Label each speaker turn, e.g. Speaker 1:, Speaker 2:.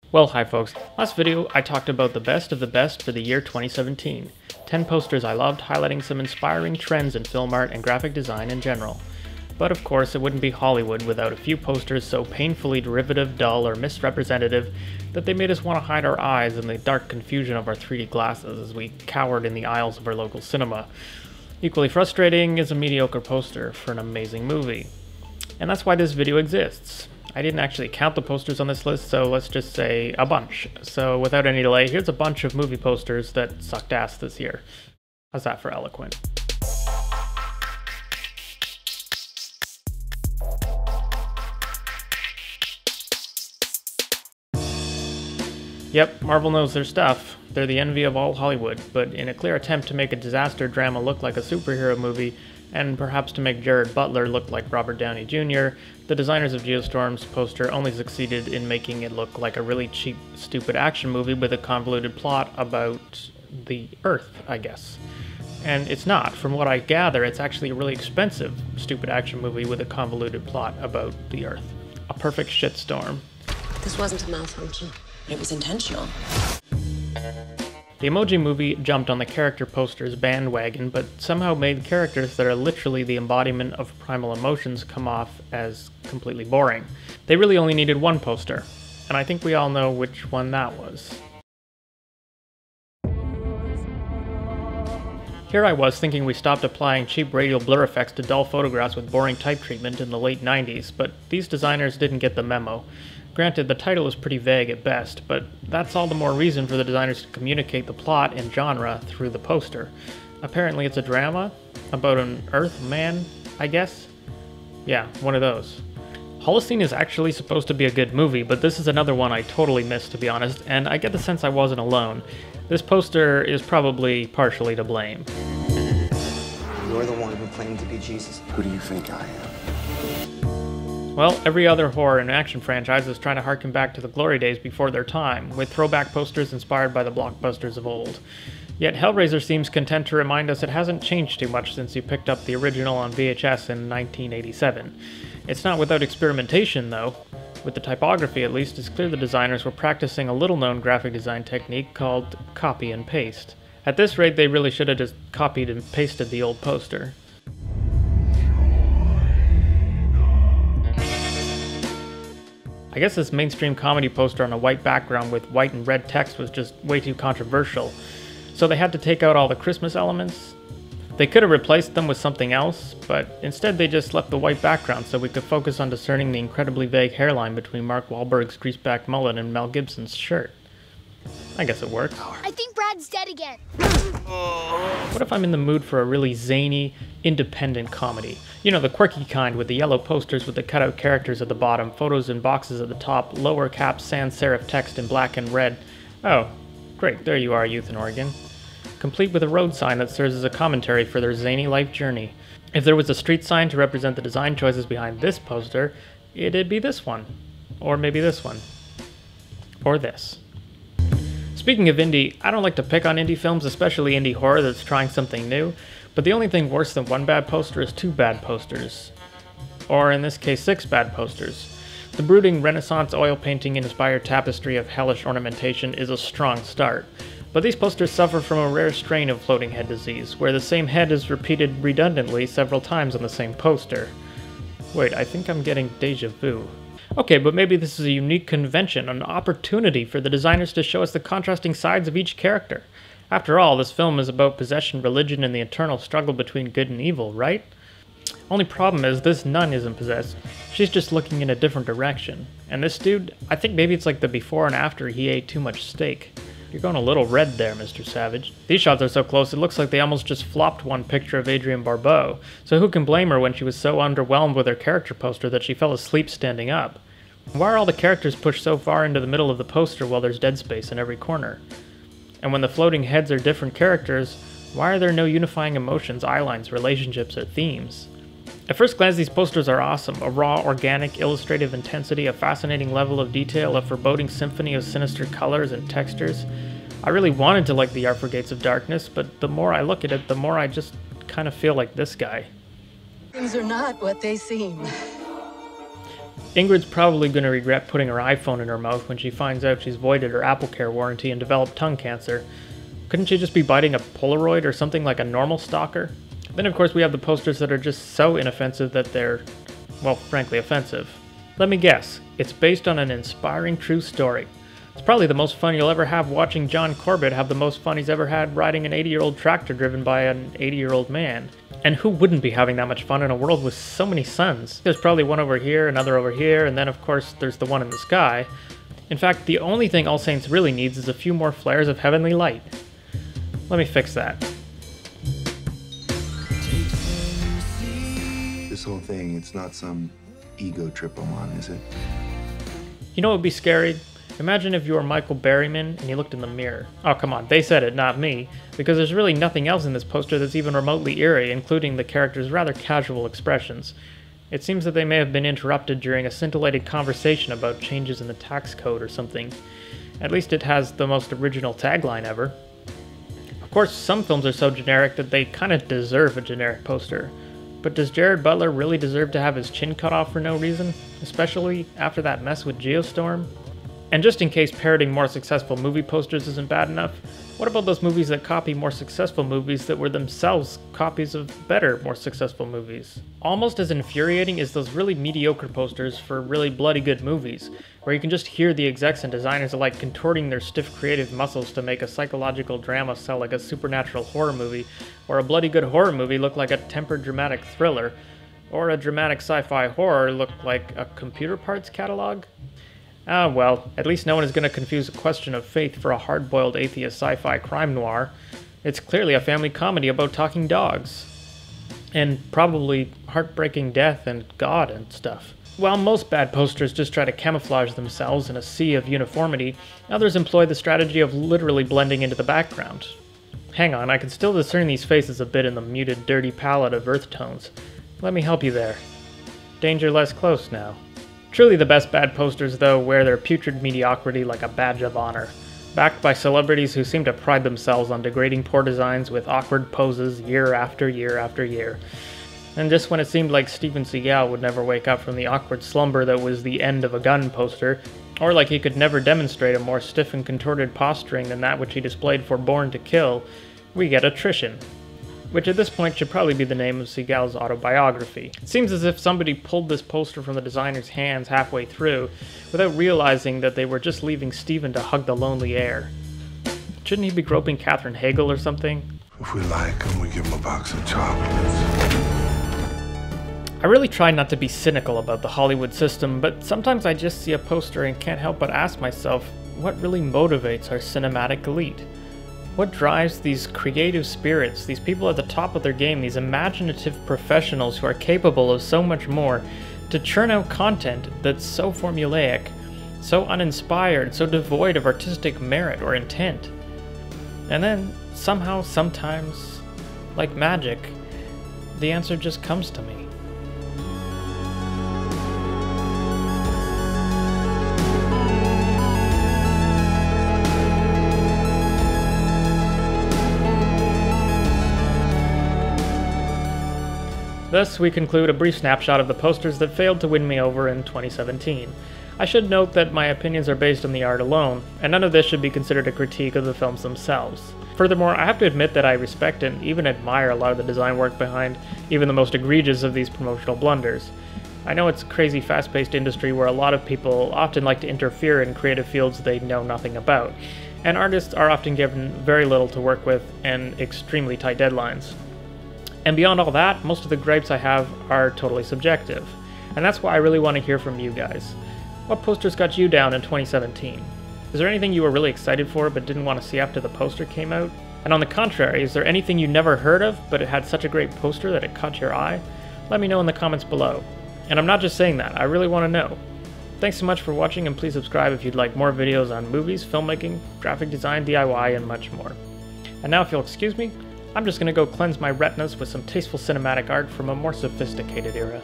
Speaker 1: Well, hi folks. Last video I talked about the best of the best for the year 2017. 10 posters I loved, highlighting some inspiring trends in film art and graphic design in general. But of course it wouldn't be Hollywood without a few posters so painfully derivative, dull, or misrepresentative that they made us want to hide our eyes in the dark confusion of our 3D glasses as we cowered in the aisles of our local cinema. Equally frustrating is a mediocre poster for an amazing movie. And that's why this video exists. I didn't actually count the posters on this list, so let's just say a bunch. So without any delay, here's a bunch of movie posters that sucked ass this year. How's that for eloquent? Yep, Marvel knows their stuff. They're the envy of all Hollywood, but in a clear attempt to make a disaster drama look like a superhero movie, and perhaps to make Gerard Butler look like Robert Downey Jr., the designers of Geostorm's poster only succeeded in making it look like a really cheap, stupid action movie with a convoluted plot about the Earth, I guess. And it's not. From what I gather, it's actually a really expensive, stupid action movie with a convoluted plot about the Earth. A perfect shitstorm.
Speaker 2: This wasn't a malfunction. It was intentional.
Speaker 1: The Emoji Movie jumped on the character posters bandwagon, but somehow made characters that are literally the embodiment of primal emotions come off as completely boring. They really only needed one poster, and I think we all know which one that was. Here I was thinking we stopped applying cheap radial blur effects to dull photographs with boring type treatment in the late 90s, but these designers didn't get the memo. Granted, the title is pretty vague at best, but that's all the more reason for the designers to communicate the plot and genre through the poster. Apparently it's a drama about an Earth man, I guess? Yeah, one of those. Holocene is actually supposed to be a good movie, but this is another one I totally missed, to be honest, and I get the sense I wasn't alone. This poster is probably partially to blame.
Speaker 3: You're the one who claimed to be Jesus.
Speaker 4: Who do you think I am?
Speaker 1: Well, every other horror and action franchise is trying to harken back to the glory days before their time, with throwback posters inspired by the blockbusters of old. Yet Hellraiser seems content to remind us it hasn't changed too much since you picked up the original on VHS in 1987. It's not without experimentation, though. With the typography, at least, it's clear the designers were practicing a little-known graphic design technique called copy and paste. At this rate, they really should have just copied and pasted the old poster. I guess this mainstream comedy poster on a white background with white and red text was just way too controversial, so they had to take out all the Christmas elements. They could have replaced them with something else, but instead they just left the white background so we could focus on discerning the incredibly vague hairline between Mark Wahlberg's greaseback mullet and Mel Gibson's shirt. I guess it worked.
Speaker 5: I think Brad's dead again.
Speaker 1: What if I'm in the mood for a really zany, independent comedy? You know, the quirky kind with the yellow posters with the cutout characters at the bottom, photos in boxes at the top, lower cap sans serif text in black and red. Oh, great, there you are, youth in Oregon. Complete with a road sign that serves as a commentary for their zany life journey. If there was a street sign to represent the design choices behind this poster, it'd be this one. Or maybe this one. Or this. Speaking of indie, I don't like to pick on indie films, especially indie horror that's trying something new, but the only thing worse than one bad poster is two bad posters. Or in this case, 6 bad posters. The brooding Renaissance oil painting inspired tapestry of hellish ornamentation is a strong start, but these posters suffer from a rare strain of floating head disease, where the same head is repeated redundantly several times on the same poster. Wait, I think I'm getting deja vu. Okay, but maybe this is a unique convention, an opportunity for the designers to show us the contrasting sides of each character. After all, this film is about possession, religion, and the eternal struggle between good and evil, right? Only problem is, this nun isn't possessed. She's just looking in a different direction. And this dude, I think maybe it's like the before and after he ate too much steak. You're going a little red there, Mr. Savage. These shots are so close, it looks like they almost just flopped one picture of Adrienne Barbeau. So who can blame her when she was so underwhelmed with her character poster that she fell asleep standing up? Why are all the characters pushed so far into the middle of the poster while there's dead space in every corner? And when the floating heads are different characters, why are there no unifying emotions, eyelines, relationships, or themes? At first glance, these posters are awesome. A raw, organic, illustrative intensity, a fascinating level of detail, a foreboding symphony of sinister colors and textures. I really wanted to like the Art for Gates of Darkness, but the more I look at it, the more I just kind of feel like this guy.
Speaker 2: Things are not what they seem.
Speaker 1: Ingrid's probably going to regret putting her iPhone in her mouth when she finds out she's voided her AppleCare warranty and developed tongue cancer. Couldn't she just be biting a Polaroid or something like a normal stalker? Then of course we have the posters that are just so inoffensive that they're, well, frankly offensive. Let me guess, it's based on an inspiring true story. It's probably the most fun you'll ever have watching John Corbett have the most fun he's ever had riding an 80-year-old tractor driven by an 80-year-old man. And who wouldn't be having that much fun in a world with so many suns? There's probably one over here, another over here, and then of course there's the one in the sky. In fact, the only thing All Saints really needs is a few more flares of heavenly light. Let me fix that.
Speaker 4: This whole thing, it's not some ego trip I'm on, is it?
Speaker 1: You know what would be scary? Imagine if you were Michael Berryman and you looked in the mirror. Oh, come on, they said it, not me. Because there's really nothing else in this poster that's even remotely eerie, including the characters' rather casual expressions. It seems that they may have been interrupted during a scintillating conversation about changes in the tax code or something. At least it has the most original tagline ever. Of course, some films are so generic that they kind of deserve a generic poster. But does Gerard Butler really deserve to have his chin cut off for no reason? Especially after that mess with Geostorm? And just in case parroting more successful movie posters isn't bad enough, what about those movies that copy more successful movies that were themselves copies of better, more successful movies? Almost as infuriating as those really mediocre posters for really bloody good movies, where you can just hear the execs and designers alike contorting their stiff creative muscles to make a psychological drama sell like a supernatural horror movie, or a bloody good horror movie look like a tempered dramatic thriller, or a dramatic sci-fi horror look like a computer parts catalog. Ah, well, at least no one is going to confuse a question of faith for a hard-boiled atheist sci-fi crime noir. It's clearly a family comedy about talking dogs. And probably heartbreaking death and God and stuff. While most bad posters just try to camouflage themselves in a sea of uniformity, others employ the strategy of literally blending into the background. Hang on, I can still discern these faces a bit in the muted, dirty palette of earth tones. Let me help you there. Danger less close now. Truly the best bad posters, though, wear their putrid mediocrity like a badge of honor, backed by celebrities who seem to pride themselves on degrading poor designs with awkward poses year after year after year. And just when it seemed like Steven Seagal would never wake up from the awkward slumber that was the end of a gun poster, or like he could never demonstrate a more stiff and contorted posturing than that which he displayed for Born to Kill, we get attrition. Which at this point should probably be the name of Seagal's autobiography. It seems as if somebody pulled this poster from the designer's hands halfway through, without realizing that they were just leaving Steven to hug the lonely air. Shouldn't he be groping Katherine Hagel or something?
Speaker 4: If we like him, we give him a box of chocolates.
Speaker 1: I really try not to be cynical about the Hollywood system, but sometimes I just see a poster and can't help but ask myself, what really motivates our cinematic elite? What drives these creative spirits, these people at the top of their game, these imaginative professionals who are capable of so much more, to churn out content that's so formulaic, so uninspired, so devoid of artistic merit or intent? And then, somehow, sometimes, like magic, the answer just comes to me. Thus, we conclude a brief snapshot of the posters that failed to win me over in 2017. I should note that my opinions are based on the art alone, and none of this should be considered a critique of the films themselves. Furthermore, I have to admit that I respect and even admire a lot of the design work behind even the most egregious of these promotional blunders. I know it's a crazy fast-paced industry where a lot of people often like to interfere in creative fields they know nothing about, and artists are often given very little to work with and extremely tight deadlines. And beyond all that, most of the gripes I have are totally subjective. And that's why I really want to hear from you guys. What posters got you down in 2017? Is there anything you were really excited for but didn't want to see after the poster came out? And on the contrary, is there anything you never heard of but it had such a great poster that it caught your eye? Let me know in the comments below. And I'm not just saying that, I really want to know. Thanks so much for watching, and please subscribe if you'd like more videos on movies, filmmaking, graphic design, DIY, and much more. And now if you'll excuse me, I'm just going to go cleanse my retinas with some tasteful cinematic art from a more sophisticated era.